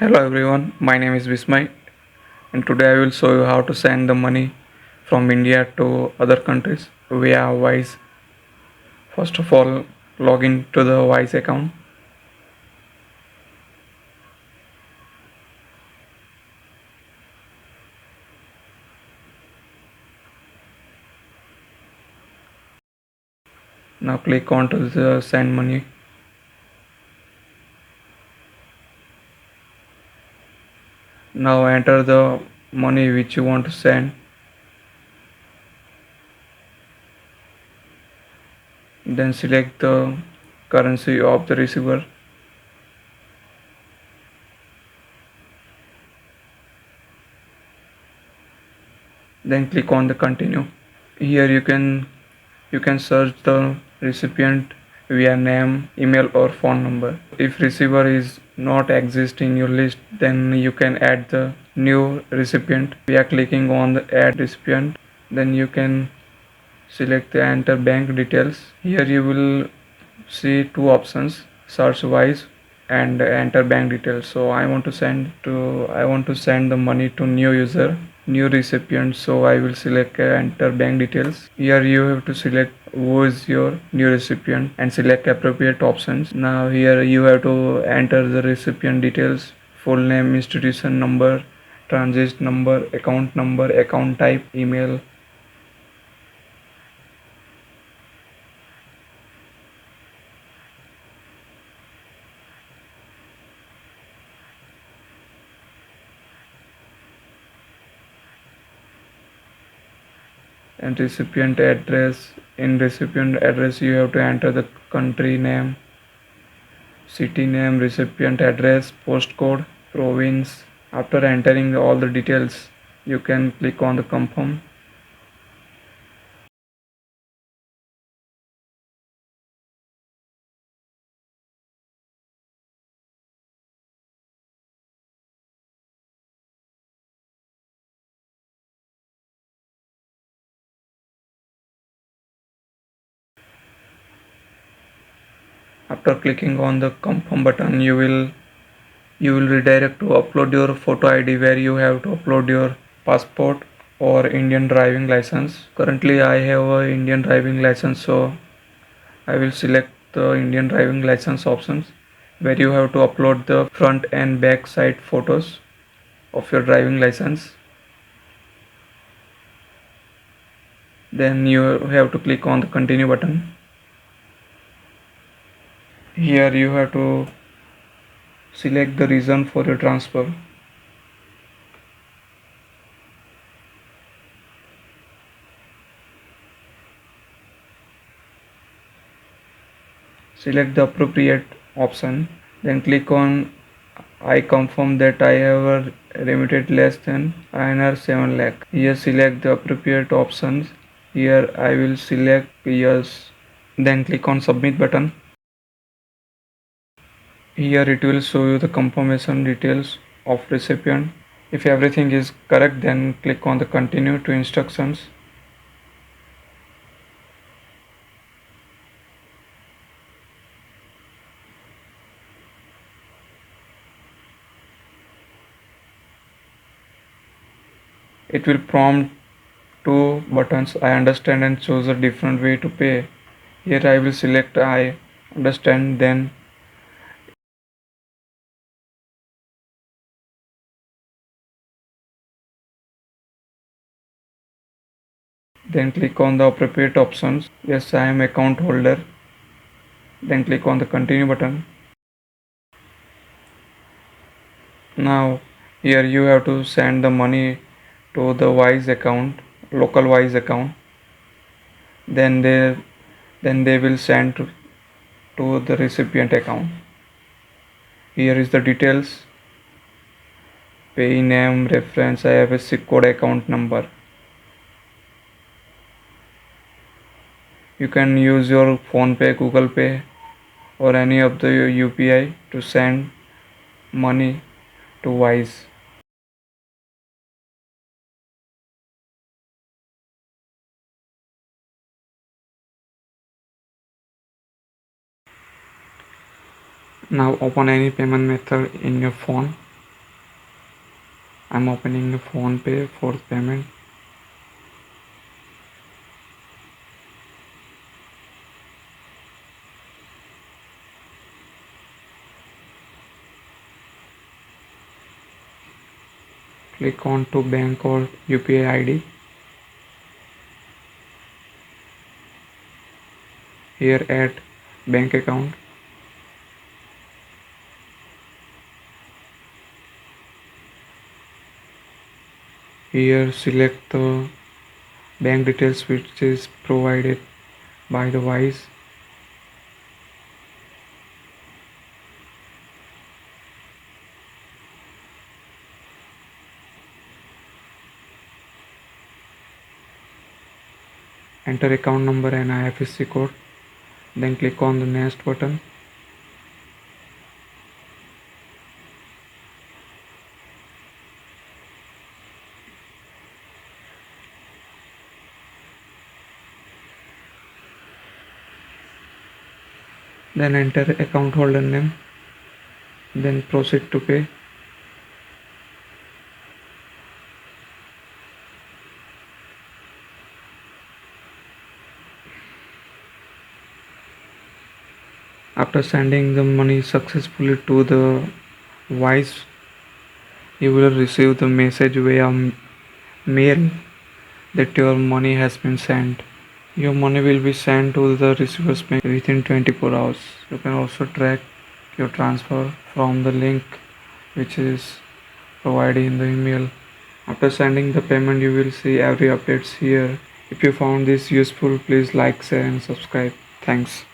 Hello everyone, my name is Vismay and today I will show you how to send the money from India to other countries via Wise. First of all, log into the Wise account. Now click on to the send money. Now enter the money which you want to send. Then select the currency of the receiver. Then click on the continue. Here you can search the recipient via name, email or phone number. If receiver is not exist in your list, then you can add the new recipient via clicking on the add recipient. Then you can select the enter bank details. Here you will see two options, TransferWise and enter bank details. So I want to send the money to new user, new recipient. So I will select enter bank details. Here you have to select who is your new recipient and select appropriate options. Now here you have to enter the recipient details, full name, institution number, transit number, account type, email. And recipient address. In recipient address you have to enter the country name, city name, recipient address, postcode, province. After entering all the details, you can click on the confirm. After clicking on the confirm button, you will redirect to upload your photo ID, where you have to upload your passport or Indian driving license. Currently I have a Indian driving license, so I will select the Indian driving license options, where you have to upload the front and back side photos of your driving license. Then you have to click on the continue button. Here you have to select the reason for your transfer. Select the appropriate option. Then click on I confirm that I have remitted less than INR 7 lakh. Here select the appropriate options. Here I will select yes. Then click on submit button. Here it will show you the confirmation details of recipient. If everything is correct, then click on the continue to instructions. It will prompt two buttons, I understand and choose a different way to pay. Here I will select I understand, then click on the appropriate options. Yes, I am account holder. Then click on the continue button. Now here you have to send the money to the Wise account, local Wise account. Then they will send to the recipient account. Here is the details, pay name, reference, IFSC code, account number. You can use your phone pay, Google Pay or any of the UPI to send money to Wise. Now open any payment method in your phone. I'm opening a phone pay for payment. Click on to bank or UPI ID. Here add bank account. Here select the bank details which is provided by the Wise. Enter account number and IFSC code. Then click on the next button. Then enter account holder name. Then proceed to pay. After sending the money successfully to the Wise, you will receive the message via mail that your money has been sent. Your money will be sent to the receiver's bank within 24 hours. You can also track your transfer from the link which is provided in the email. After sending the payment, you will see every updates here. If you found this useful, please like, share and subscribe. Thanks.